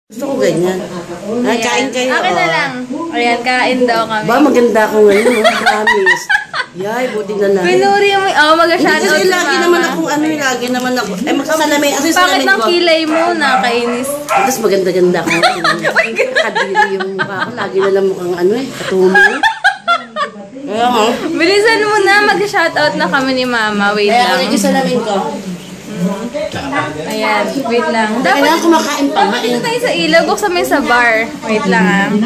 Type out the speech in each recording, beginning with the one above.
Gusto ko ganyan. Ay, kain kayo. Akin na lang. Ayan, kain daw kami. Ba, maganda ako ngayon. Promise. Yay, buti na lang. Pinuri mo. mag-shoutout kasi lagi naman akong lagi naman ako. Ay, magsasalamin. Kasi bakit salamin ng ko. kilay mo? Nakainis. Tapos maganda-ganda ako. Kadiri yung mukha ko. Lagi na lang mukhang katumo. Kaya nga. Bilisan mo na. Mag-shoutout na kami ni Mama. Wait Kaya lang. ako yung salamin ko. Ayan, wait lang. Dapat kumakain pa. Dito tayo sa ilaw. Buksan mo sa bar. Wait lang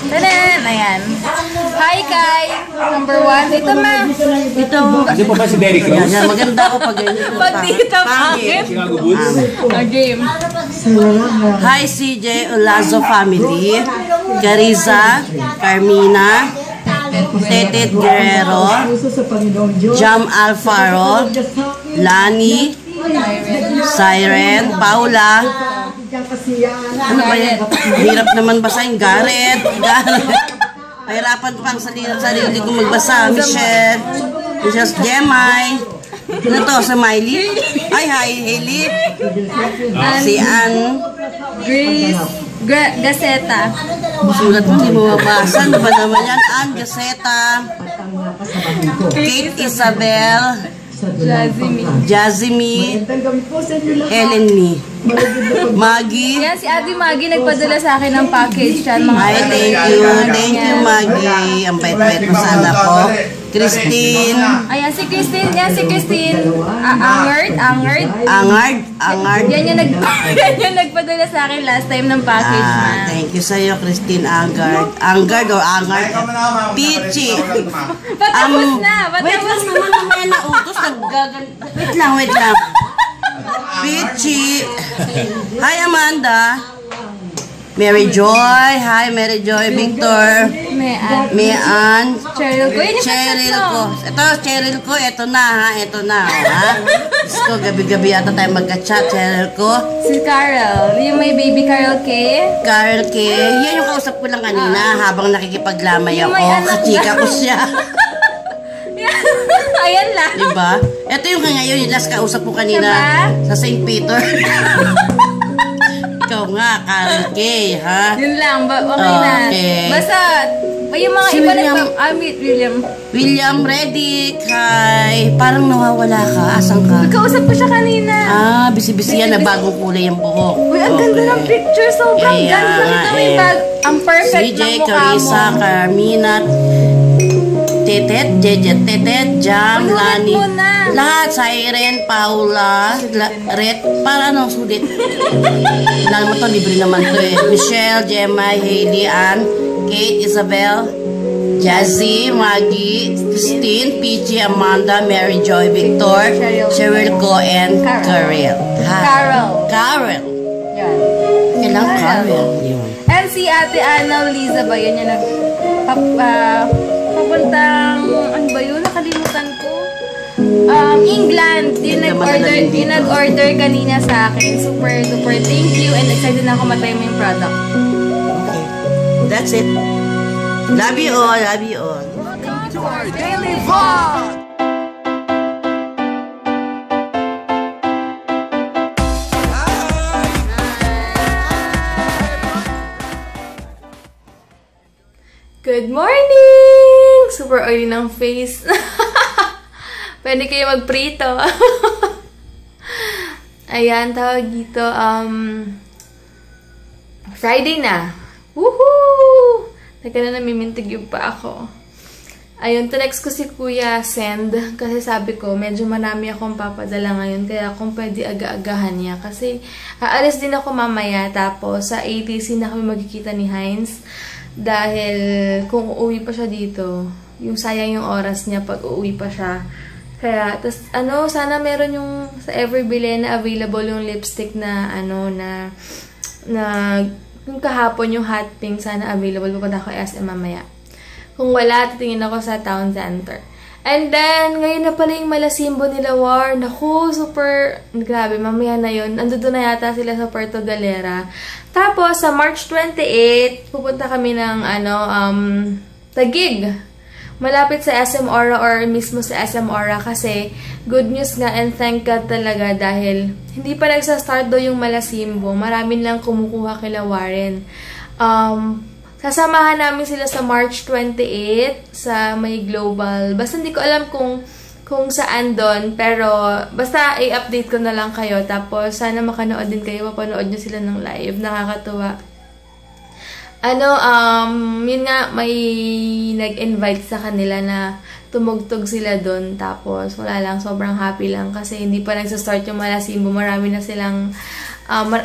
Tadan! Ayan. Hi, Kai. Number 1. Dito, ma. Dito. Kasi po ba si Derek Rose? Yan, maganda ako pag ganyan. Pag dito, pangit. Chicago Bulls? Game. Hi, CJ Olazo family. Cariza, Carmina, Tetet Guerrero, Jam Alfaro, Lani, Siren, Paula. Ano ba yan? Hirap naman basahin. Garrett. Pahirapan ko pang sarili ko magbasa. Michelle. Michelle Gemay. Ano to? Sa Miley? Ay, hi, Hailey. Si Ann. Grace. Gazeta. Sulat mo, di mo mabasa. Ano ba naman yan? Ann Gazeta. Kate Isabel. Jazimi. Helen Me. Maggie. Yan, si Ate Maggie nagpadala sa akin ng package. Yan, mga Hi, thank you. Thank you, Maggie. Ang bait-bait mo sa anak ko. Christine. Ayan, si Christine. Yan, si Christine. Angard. Yan yung nagpadala sa akin last time ng package na. Thank you sa'yo, Christine Angard. Angard or Angard? Pichi. Patapos na. Wait lang naman, mamaya na utos. Wait lang. Pichi. Hi, Amanda. Mary Joy. Hi, Mary Joy. Victor. Mean. Cheryl ko. Cheryl ko. Ito, Cheryl ko. Ito na, ha? Ito na, ha? Diyos ko, gabi-gabi yata tayo magka-chat. Cheryl ko. Si Carol. Yung may baby Carol K. Carol K. Yan yung kausap ko lang kanina habang nakikipaglamay ako. Yung may anak Kachika ko siya. Ayan lang. Diba? Ito yung ngayon, yung last kausap ko kanina sa St. Peter. Ikaw nga, Carol K, ha? Yun lang. Okay na. Basta, yung mga Si iba William. William Reddick, hi. Parang nawawala ka. Asan ka? Nagkausap ko siya kanina. Bisi-bisi yan na bagong kulay yung buhok. Uy, ang ganda ng picture. Sobrang ganda. Nakita mo yung bag. Ang perfect CJ, ng mukha mo. Carissa, Carmina, Tetet, Jam, Lani. Lahat, Siren, Paula, Red, para sulit. Alam mo to, libre naman to eh. Michelle, Gemma, Hailey, Ann, Kate, Isabel, Jazzy, Maggie, Christine, Peachy, Amanda, Mary Joy, Victor, Cheryl Ko, and Carol. Carol. Yan. Kailang Carol. And si Ate Ana Liza ba? Yan yung papuntang, ano ba yun? Nakalimutan ko. England. Yung nag-order kanina sa akin. Super, super thank you. And excited na ako matry mo yung product. Okay. That's it. Love you all. Love you all. Welcome to our daily vlog! Good morning! Super oily ng face. Pwede kayo magprito. Ayan, tawag dito. Friday na. Woohoo! Teka na, namimintig yung pa ako. Ayun, tinext ko si Kuya Send. Kasi sabi ko, medyo marami akong papadala ngayon. Kaya kung pwede aga-agahan niya. Kasi aalis din ako mamaya. Tapos sa ATC na kami magkikita ni Heinz. Dahil kung uuwi pa siya dito, yung sayang yung oras niya pag uuwi pa siya. Kaya, tas, sana meron yung sa Everbile na available yung lipstick na, yung kahapon yung hot pink, sana available. Pupunta ako SM mamaya. Kung wala, titingin ako sa Town Center. And then, ngayon na pala yung Malasimbo nila, War. Naku, super, grabe, mamaya na yun. Ando doon na yata sila sa Puerto Galera. Tapos, sa March 28, pupunta kami ng, Taguig. malapit sa SM Aura or mismo sa SM Aura kasi good news nga and thank God talaga dahil hindi pa nagsa-start daw yung Malasimbo. Marami lang kumukuha kila Warren. Sasamahan namin sila sa March 28 sa may global. Basta hindi ko alam kung saan doon, pero basta i-update ko na lang kayo. Tapos sana makanood din kayo, mapanood nyo sila ng live. Nakakatuwa. Yun nga, may nag-invite sa kanila na tumugtog sila doon. Tapos, wala lang, sobrang happy lang kasi hindi pa nagsastart yung Malasimbo. Marami na silang,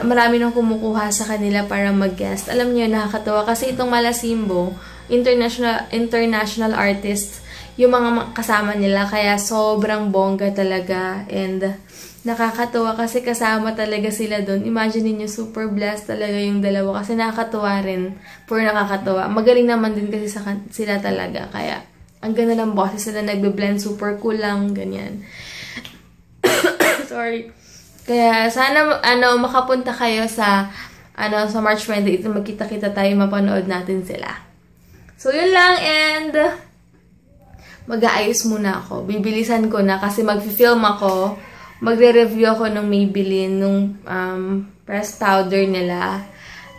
marami nang kumukuha sa kanila para mag-guest. Alam niyo, nakakatawa kasi itong Malasimbo, international artists, yung mga kasama nila. Kaya, sobrang bongga talaga. And, nakakatuwa kasi kasama talaga sila doon. Imagine niyo super blessed talaga yung dalawa kasi nakakatuwa rin. Puro nakakatuwa. Magaling naman din kasi sila talaga. Kaya, ang ganda ng boses sila nagbe-blend. Super cool lang. Ganyan. Sorry. Kaya, sana, makapunta kayo sa March 28. Magkita-kita tayo, mapanood natin sila. So, yun lang. And, mag-aayos muna ako. Bibilisan ko na kasi mag-film ako. Magre-review ako ng Maybelline, nung pressed powder nila.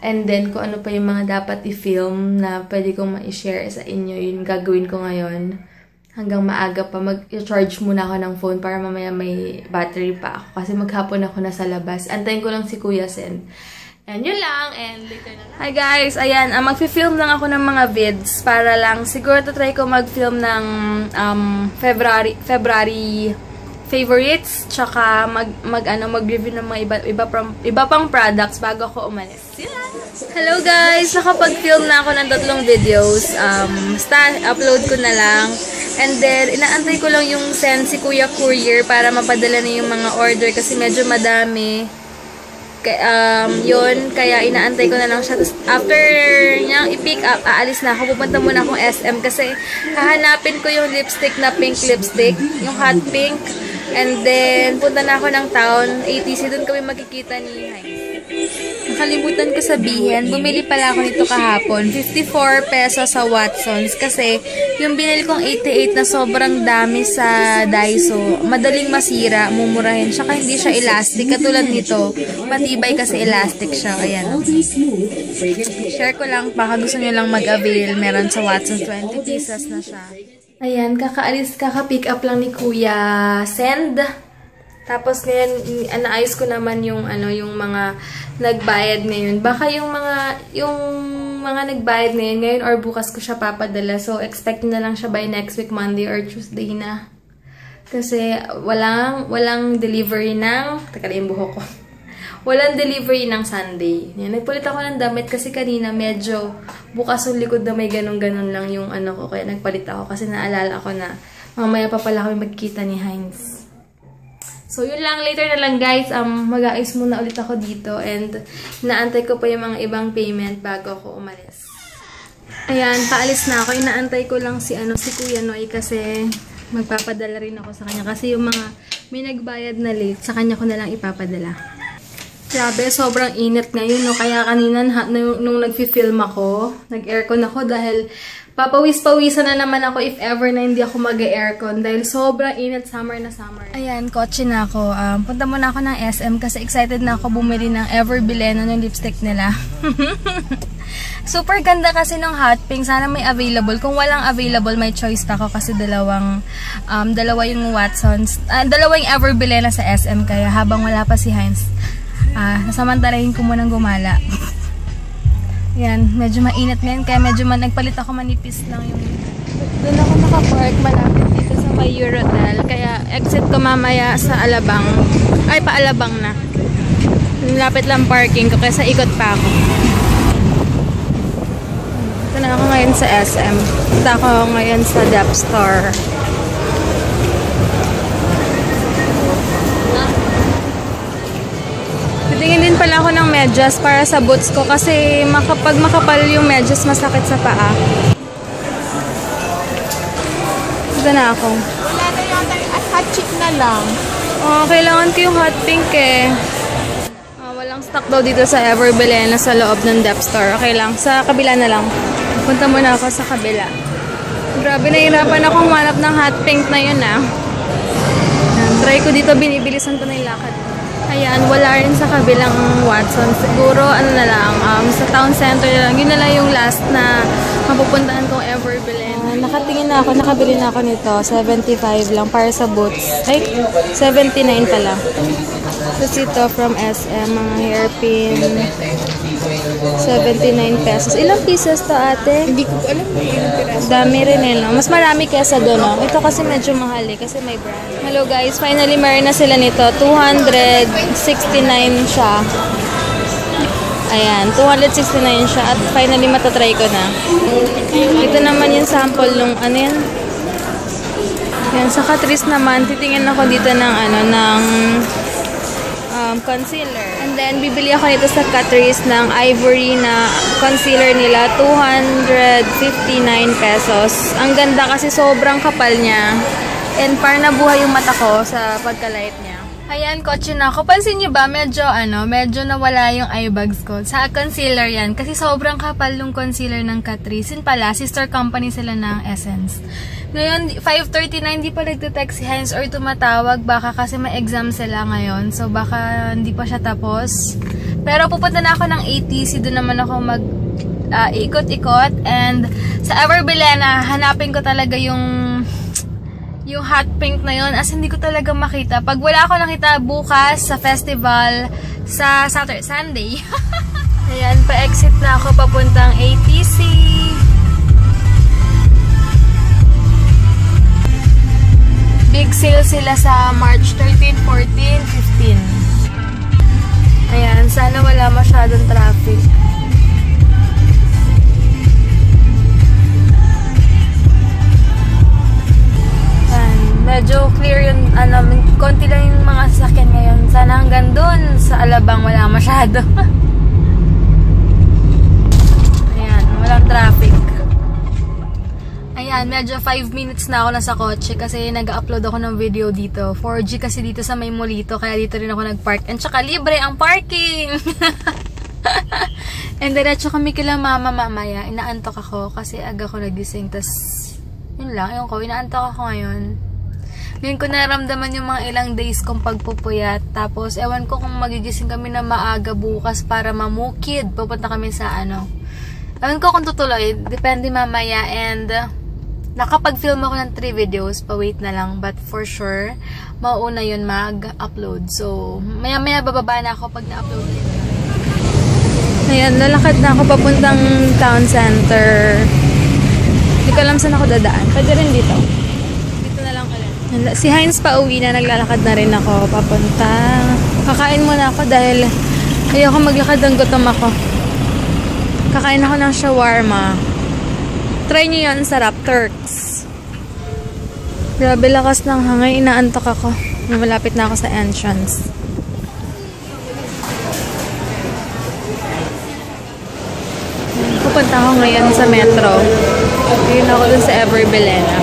And then, kung ano pa yung mga dapat i-film na pwede kong ma-share sa inyo, yun gagawin ko ngayon. Hanggang maaga pa, mag-charge muna ako ng phone para mamaya may battery pa ako. Kasi maghapon ako nasa labas. Antayin ko lang si Kuya Sen. And yun lang, and later na lang. Hi guys! Ayan, mag-film lang ako ng mga vids para lang, siguro try ko mag-film ng February favorites, tsaka mag-review ng mga iba pang products bago ako umalis. Hello guys! Nakapag-film na ako ng 3 videos. Upload ko na lang. And then, inaantay ko lang yung send si Kuya Courier para mapadala na yung mga order kasi medyo madami. Yun, kaya inaantay ko na lang siya. Tapos, after niyang i-pick up, aalis na ako. Pupunta muna akong SM kasi hahanapin ko yung lipstick na pink lipstick. Yung hot pink. And then, punta na ako ng town. ATC, doon kami makikita ni Heinz. Nakalimutan ko sabihin, bumili pala ako nito kahapon. 54 pesos sa Watsons. Kasi, yung binili kong 88 na sobrang dami sa Daiso. Madaling masira, mumurahin. Saka hindi siya elastic. Katulad nito, matibay kasi elastic siya. Ayan. Share ko lang, baka gusto nyo lang mag-avail. Meron sa Watsons, 20 pieces na siya. Ayan, kaka-pick up lang ni Kuya Send. Tapos ngayon, naayos ko naman yung mga nagbayad ngayon. Baka yung mga nagbayad ngayon or bukas ko siya papadala. So, expect na lang siya by next week, Monday or Tuesday na. Kasi walang delivery teka lang yung buhok ko. Walang delivery ng Sunday. Yan, nagpalit ako ng damit kasi kanina medyo bukas yung likod na may ganun-ganun lang yung ko. Kaya nagpalit ako kasi naalala ko na mamaya pa pala kami magkikita ni Heinz. So, yun lang. Later na lang, guys. Mag-aayos muna ulit ako dito and inaantay ko pa yung mga ibang payment bago ako umalis. Ayan, paalis na ako. Inaantay ko lang si Kuya Noy kasi magpapadala rin ako sa kanya. Kasi yung mga may nagbayad na late, sa kanya ko na lang ipapadala. Grabe, sobrang init ngayon, no? Kaya kanina, nung nag-film ako, nag-aircon ako dahil papawis-pawisan na naman ako if ever na hindi ako mag-aircon dahil sobrang init, summer na summer. Ayan, kotse na ako. Punta muna ako ng SM kasi excited na ako bumili ng Ever Bilena ng lipstick nila. Super ganda kasi ng hot pink. Sana may available. Kung walang available, may choice pa ako kasi dalawa yung Watsons. Dalawa yung Ever Bilena sa SM kaya habang wala pa si Heinz, nasamantalahin ko munang gumala. Yan, medyo mainit ngayon kaya medyo nagpalit ako manipis lang yung... Doon ako nakapark malapit dito sa may Eurotel kaya exit ko mamaya sa Alabang. Ay, pa Alabang na. Lapit lang parking ko kaya ikot pa ako. Ito na ako ngayon sa SM. Ito ako ngayon sa Dep Store. Titingin din pala ako ng medyas para sa boots ko kasi pag makapal yung medyas masakit sa paa. Ito na ako. Wala na yung hot chip na lang. Kailangan ko yung hot pink eh. Walang stock daw dito sa Ever Bilena sa loob ng Dep Store. Okay lang, sa kabila na lang. Punta muna ako sa kabila. Grabe, nahirapan akong manap ng hot pink na yun ah. Try ko dito, binibilisan ko na yung lakad. Ayan, wala rin sa kabilang Watson. Siguro, ano na lang, sa town center na lang. Yun na lang yung last na mapupuntahan kong ever bilhin. Nakatingin na ako, nakabili na ako nito. 75 lang para sa boots. Ay, 79 pala. Tapos ito from SM, mga hairpin. 79 pesos. Ilang pieces to, ate? Hindi ko alam kung ilang piraso. Dami rin eh, no? Mas marami kesa doon, no? Ito kasi medyo mahal eh, kasi may brand. Hello guys, finally meron na sila nito. 269 siya. Ayan, 269 siya at finally matatry ko na. Ito naman yung sample nung ano yan. Yan, sa Catrice naman, titingin ako dito ng ano, ng concealer. And then, bibili ako nito sa Catrice ng Ivory na concealer nila. 259 pesos. Ang ganda kasi sobrang kapal niya. And parang nabuhay yung mata ko sa pagka-light niya. Ayan, kotse na ako. Pansin nyo ba, medyo nawala yung eye bags ko. Sa concealer yan. Kasi sobrang kapal yung concealer ng Catrice. Yun pala, sister company sila ng Essence. Ngayon, 5:30 na, hindi pa nagte-text si Heinz or tumatawag. Baka kasi may exam sila ngayon. So, baka hindi pa siya tapos. Pero pupunta na ako ng ATC. Doon naman ako ikot-ikot. And sa Ever Bilena, hanapin ko talaga yung hot pink na yun. As hindi ko talaga makita. Pag wala ako nakita bukas sa festival sa Sunday. Ayan, pa-exit na ako papuntang ATC. Big sale sila sa March 13, 14, 15. Ayan, sana wala masyadong traffic. Ayan, medyo clear yung, konti lang yung mga sasakyan ngayon. Sana hanggang dun sa Alabang wala masyado. Ayan, walang traffic. Ayan, medyo 5 minutes na ako nasa kotse kasi nag-upload ako ng video dito. 4G kasi dito sa May Molito, kaya dito rin ako nag-park. And tsaka libre ang parking! And diretso kami kila mama mamaya. Inaantok ako kasi aga ko nagising. Tas, yun lang, yun ko, inaantok ako ngayon. Ngayon ko naramdaman yung mga ilang days kong pagpupuyat. Tapos, ewan ko kung magigising kami na maaga bukas para mamukid. Pupunta kami sa ewan ko kung tutuloy. Depende mamaya. And nakapag-film ako ng 3 videos, pa-wait na lang. But for sure, mauna yun mag-upload. So, maya-maya bababa na ako pag na-upload nito. Ayan, lalakad na ako papuntang town center. Hindi ko alam saan ako dadaan. Pwede rin dito. Dito na lang ulit. Si Heinz pa uwi na, naglalakad na rin ako papunta. Kakain muna ako dahil ayoko maglakad ng gutom ako. Kakain ako ng shawarma. Try nyo yun, sarap. Turks. Grabe lakas ng hangay. Inaantok ako. Malapit na ako sa entrance. Pupunta ako ngayon sa metro. Ngayon ako dun sa Ever Bilena.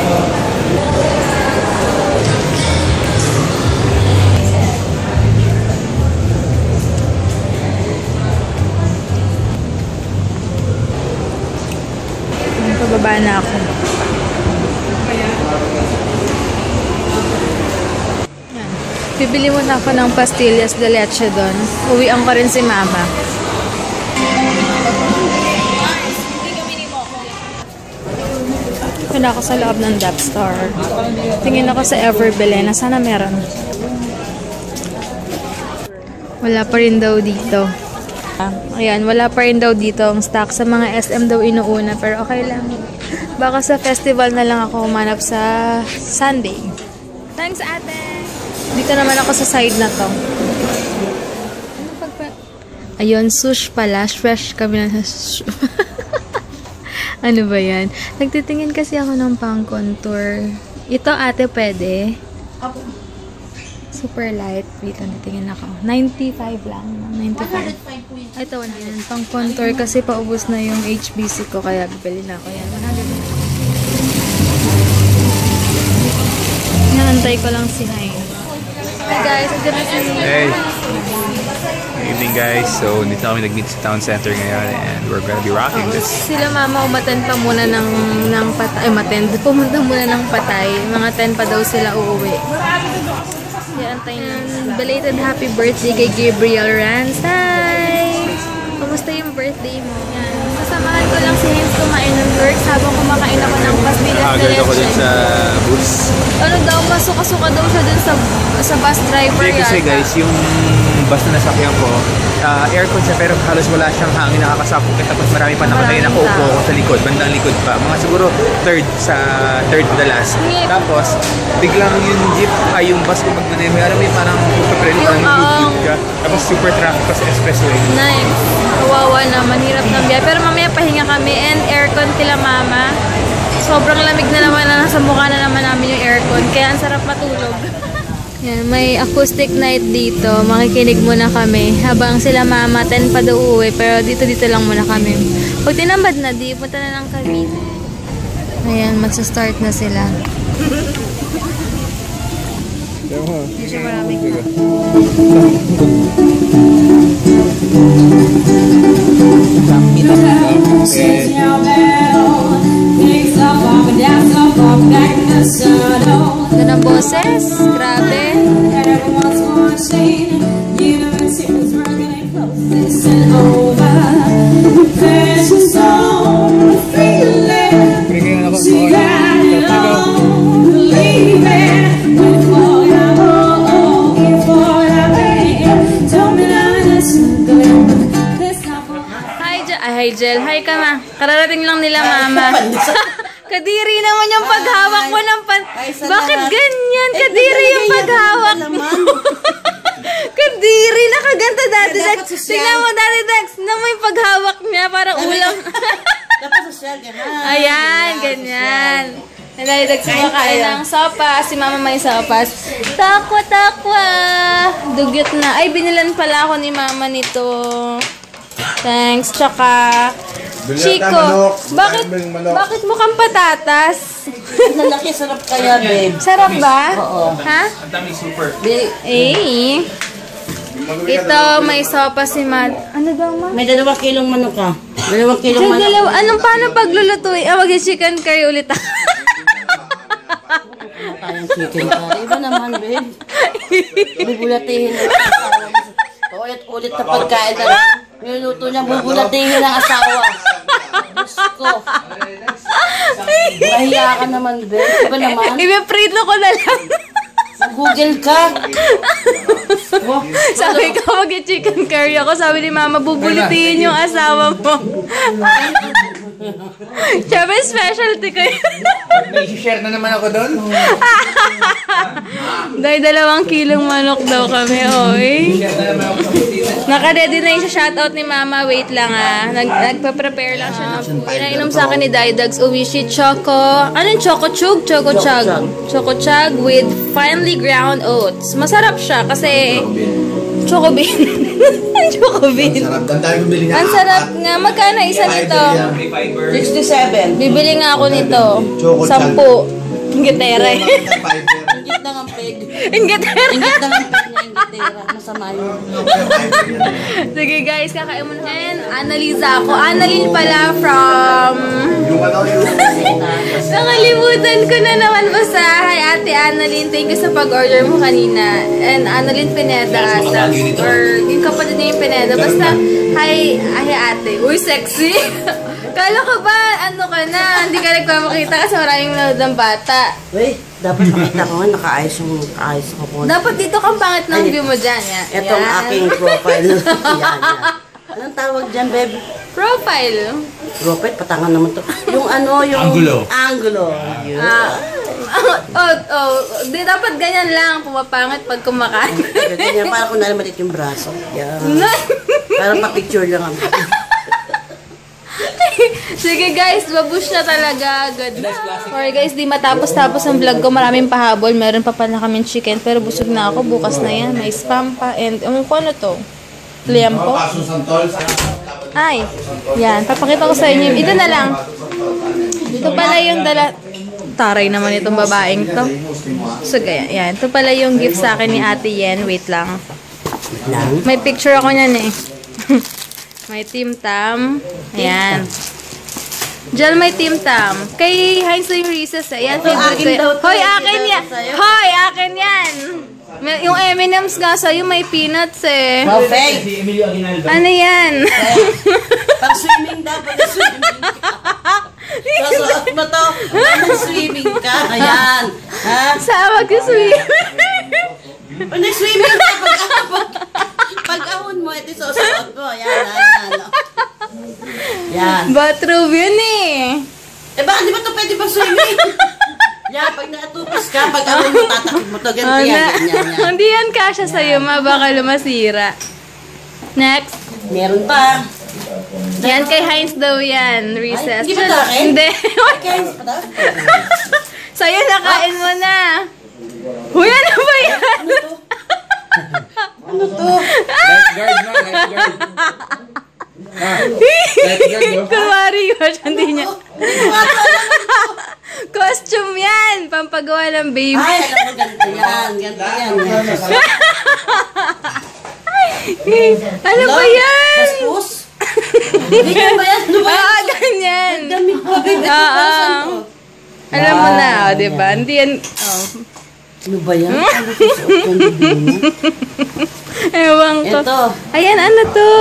Pababa na ako. Yan. Bibili muna ako ng pastillas de leche doon. Uwian ko rin si mama. Ito na ako sa loob ng Dap Store. Tingin ako sa Ever Bilena. Sana meron. Wala pa rin daw dito. Ayan, wala pa rin daw dito ang stock. Sa mga SM daw inuuna, pero okay lang. Baka sa festival na lang ako humanap sa Sunday. Thanks, ate! Dito naman ako sa side na to. Ayun, sush pala. Fresh kami na sa ano ba yan? Nagtitingin kasi ako ng pang contour. Ito, ate, pwede? Super light. Wait, tingin ako. 95 lang. 95. Ito, yan. Pang contour kasi paubos na yung HBC ko. Kaya bibili na ako yan. 100. Naantay ko lang si Hein. Hi guys, ito na si... Hey. Evening guys, so dito kami nag-meet sa town center ngayon and we're gonna be rocking this. Sila mama umattend pa muna ng patay. Pumunta muna ng patay. Mga 10 pa daw sila uuwi. Belated happy birthday kay Gabriel Rans. Hi! Kumusta yung birthday mo? Yan. Kasamahan ko lang si Haynes kumain ng works habang kumakain ako ng pastillas de leche. Ako dun sa bus. Ano daw, masuka-suka daw siya dun sa bus driver Hindi kasi guys, yung bus na nasakyan ko, aircon siya pero halos wala siyang hangin, nakakasapok kita, tapos marami pa nakatayo, nakaupo ako sa likod, bandang likod pa. Mga siguro third to the last. Tapos, biglang yung jeep, yung bus ko magmanay, may alam mo yung parang pupapreno, parang YouTube ka. Tapos super traffic pa sa expressway. Nice. Kawawa naman, hirap ng biyahe. Pero mamaya pahinga kami and aircon kila mama. Sobrang lamig na naman na nasa mukha na naman namin yung aircon. Kaya ang sarap matulog. Yan, may acoustic night dito. Makikinig muna kami. Habang sila mama, 10 pa daw uwi. Pero dito lang muna kami. Pag tinambad na, punta na ng Cavite. Ayan, magsa-start na sila. Medyo maraming ganda ng boses. Grabe. Hi, Jel. Hi ka ma. Kararating lang nila mama. Kadiri naman yung paghawak mo ng Bakit ganyan? Kadiri yung paghawak mo. Kadiri, nakaganta dati Dex. Tingnan mo dati Dex na may paghawak niya parang ulam. Dapat social, ganyan. Ayan, ganyan. Dahil Dex kumakain ng sopas. Si mama may sopas. Takwa. Dugyot na. Ay, binilan pala ako ni mama nito. Thanks. Tsaka, Chico, bakit mukhang patatas? Lalaki, sarap kaya, babe. Sarap ba? Oo. Ha? Ang dami super. Eh. Ito, may sopa si Mad. Ano daw, Ma? May 2 kilong manok ka. 2 kilong manok. Paano paglulutuin? Mag-chicken curry ulit ako. Tayong chicken curry. Iba naman, babe. Bubulatihin na ang asawa mo. Ulit na pagkain na niluto niya, bubulatihin ng asawa. Diyos ko. Mahiya ka naman, babe. Iba naman. Ibe-prito ko na lang. Google ka. Sabi ko, mag-chicken curry ako. Sabi ni Mama, bubulitihin yung asawa mo. Siyempre, specialty ko yun. May share na naman ako doon. Dahil 2 kilong manok daw kami, oy. Naka-ready na yung shoutout ni Mama. Wait lang nagpa-prepare lang siya ng food. Pinainom sa akin ni Didags Uwishi Choco. Ano yung Choco Chug? Choco Chug. Choco Chug with finely ground oats. Masarap siya kasi Choco Bean. Choco Bean. Ang sarap nga. Magkano isa nito? 67. Bibili nga ako nito. 10. Ingitera eh. Ingit na ng peg. Ingitera. Ingit na ng peg niya, ingitera. Masama yun. Sige guys, kakain mo na. And Annalisa ako. Annalyn pala from... Nakalimutan ko na naman basta. Hi Ate Annalyn, thank you sa pag-order mo kanina. And Annalyn Pineda ata. Or yung kapatid niya yung Pineda. Basta, hi Ate. Uy, sexy. Kala ko ba, ano ka na? Hindi ka nagpamakita kasi maraming nanood ng bata. Uy, dapat makita ko nga, nakaayos ko po. Dapat dito kang pangit ng view mo dyan. Yan. Itong aking profile. Yan. Anong tawag dyan, babe? Profile. Profile, patangan naman to. Yung yung... Angulo. Di dapat ganyan lang, pumapangit pag kumakain. Ganyan, para kung nalamalit yung braso. Yan. Para pa-picture lang ang... Sige guys, babush na talaga. Good na. Or guys, di matapos-tapos ang vlog ko. Maraming pahabol. Meron pa pala kaming chicken. Pero busog na ako. Bukas na yan. May spam pa. And kung ano to? Liampo? Ay. Yan. Papakita ko sa inyo. Ito na lang. Ito pala yung taray naman itong babaeng to. So, yan. Ito pala yung gift sa akin ni Ate Yen. Wait lang. Lang. May picture ako niyan eh. May Tim Tam. Ayan. Diyan may Tim Tam. Kay Heinz na yung Reese's eh. Yan, favorite ko. akin daw to. Hoy, Hindi akin daw yan! sa'yo. Hoy, akin yan! Yung M&M's nga sa'yo may peanuts eh. Wow, Faye. Ano yan? Pag swimming daw, pag swimming ka. Sasuot mo to, pag swimming ka. Ayan. Ha? Sa mag-swim. Pag nag-swimming ka, pag ahon mo, ito susuot mo. Ayan, ayan. Yan. Bathrobe yun eh. Eh bakit di ba ito pwede pang swimming? Yan, pag nakatupis ka, pag ahon mo, tatakip mo to. Ganito yan, ganyan, yan. Hindi yan kasya sa'yo, ma. Baka lumasira. Next. Meron pa. Yan kay Heinz daw yan. Recess. Hindi ba sa akin? Hindi. Okay, Sa'yo, nakain mo na. Huy, ano ba yan? ano to? Lifeguard na, lifeguard. Kumari ko siya, hindi niya. Costume yan. Pampagawa ng baby. Ay, alam mo, ganito yan. Ganito yan. Ano ba yan? Bastos? Ganyan ba yan? Ano ba yan? Ganyan. Damit ko. Ganyan ko. Oo. Saan to? Alam mo na, o, diba? Hindi yan, Ano ba yan? Ano susuot ko? ewan ko. Ito. Ayan, ano to?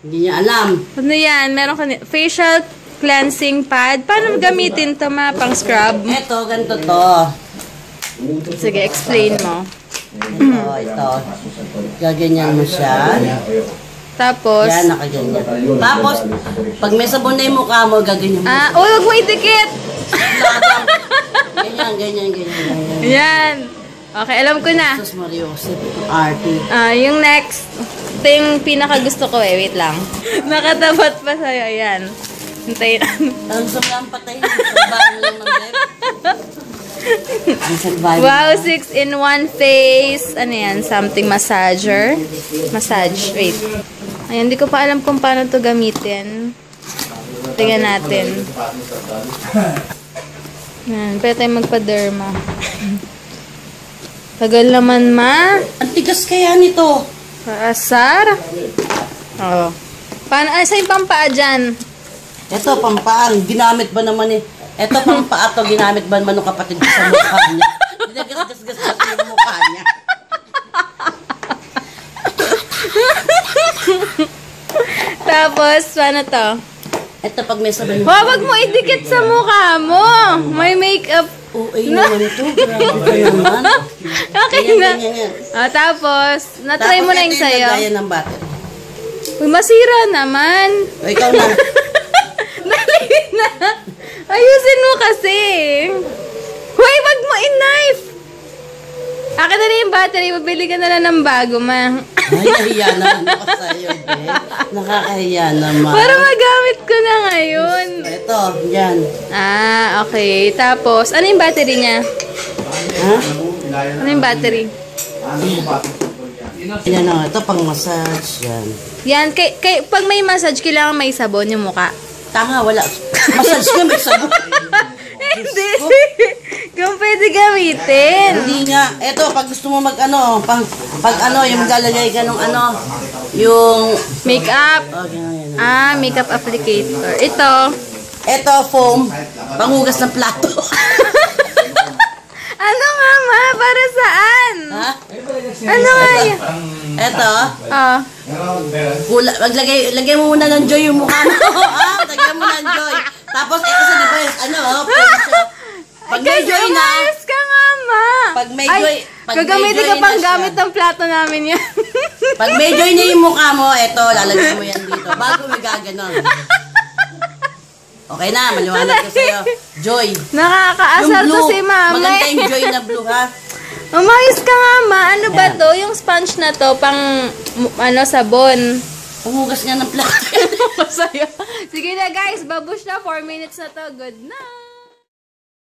Hindi niya alam. Ano yan? Meron ka facial cleansing pad. Paano gamitin to, ma? Pang scrub? Ito, ganito to. Sige, explain mo. Ito. Gaganyan mo siya. Tapos, Yan, nakaganyan. Tapos, pag may sabon na yung mukha mo, gaganyan mo. huwag mo idikit! Ganyan, ganyan, ganyan. Yan. Okay, alam ko na. Jesus Mario, arte. Yung next, ito yung pinaka gusto ko eh. Wait lang. Nakatapat pa sa'yo. Ayan. Hintayin. Ang lang patay. Salbahan lang ng dep. Ang salbahan. Wow, 6-in-1 face. Ano yan? Something massager. Massage. Wait. Ayan, hindi ko pa alam kung paano to gamitin. Tingnan natin. Yan, pwede tayong magpa-derma. Tagal naman, ma. Ang tigas kaya nito. Paasar. Oh. Paano? Saan yung pampaa dyan? Ito, pampaan. Ginamit ba naman eh. Ito, pampaa to. Ginamit ba naman ng kapatid ko sa mukha niya. Ginagas-gas-gas yung mukha niya. Tapos, paano to? Ito, pag may sabay mo. Huwag mo idikit sa mukha mo. May makeup. Oo, naman ito. Grabe ka naman. Okay Ganyan, na. ganyan, yan. Tapos, na-try mo na yung sayo. Tapos, ito yung ng battery. Uy, masira naman. O, ikaw na. Dali na. Ayusin mo kasi. Hoy, wag mo in-knife. Akin na yung battery. Mabili ka na lang ng bago, ma. Ay, nahiya naman ako sa'yo, eh. Nakakahiya naman. Para magamit ko na ngayon. Ito, yan. Okay. Tapos, ano yung battery niya? Ha? Ano yung battery? Yan na, ito pang massage. Yan. Yan, pag may massage, kailangan may sabon yung muka. Tanga, wala. Massage ka, may sabon. Hindi. Kung pwede gamitin. Hindi nga. Ito, pag gusto mo mag-ano, pag ano, yung maglalagay ka ng ano, yung... Makeup. Okay, yan. Makeup applicator. Ito, foam, panghugas ng plato. ano nga, ma? Para saan? Ha? Ano nga yan? Ito, Oh. lagay mo muna ng joy yung mukha mo. Lagay mo ng joy. Tapos, kasi di ba, pag may joy na, Umayos ka nga, ma. Pag may joy, gagamitin ka pang gamit ng plato namin yan. pag may joy na yung mukha mo, eto, lalagay mo yan dito. Bago may gaganon. Okay na, maliwanag ko sa'yo. Joy. Nakakaasar to si mama. Maganda yung joy na blue, ha? Umayos ka nga, ma. Ano ba to? Yung sponge na to, pang, sabon. Panghugas nga ng plato. Masaya. Sige na, guys. Babush na. 4 minutes na to. Good night.